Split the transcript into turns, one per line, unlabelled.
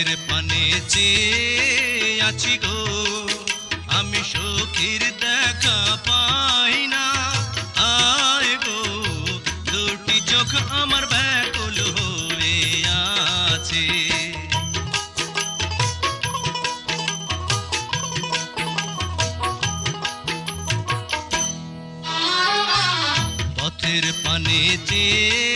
পথের পানে চেয়ে আছি গো, আমি সখীর দেখা পাই না। আয় গো, দুটি চোখ আমার ব্যাকুল হয়ে আছে। পথের পানে চেয়ে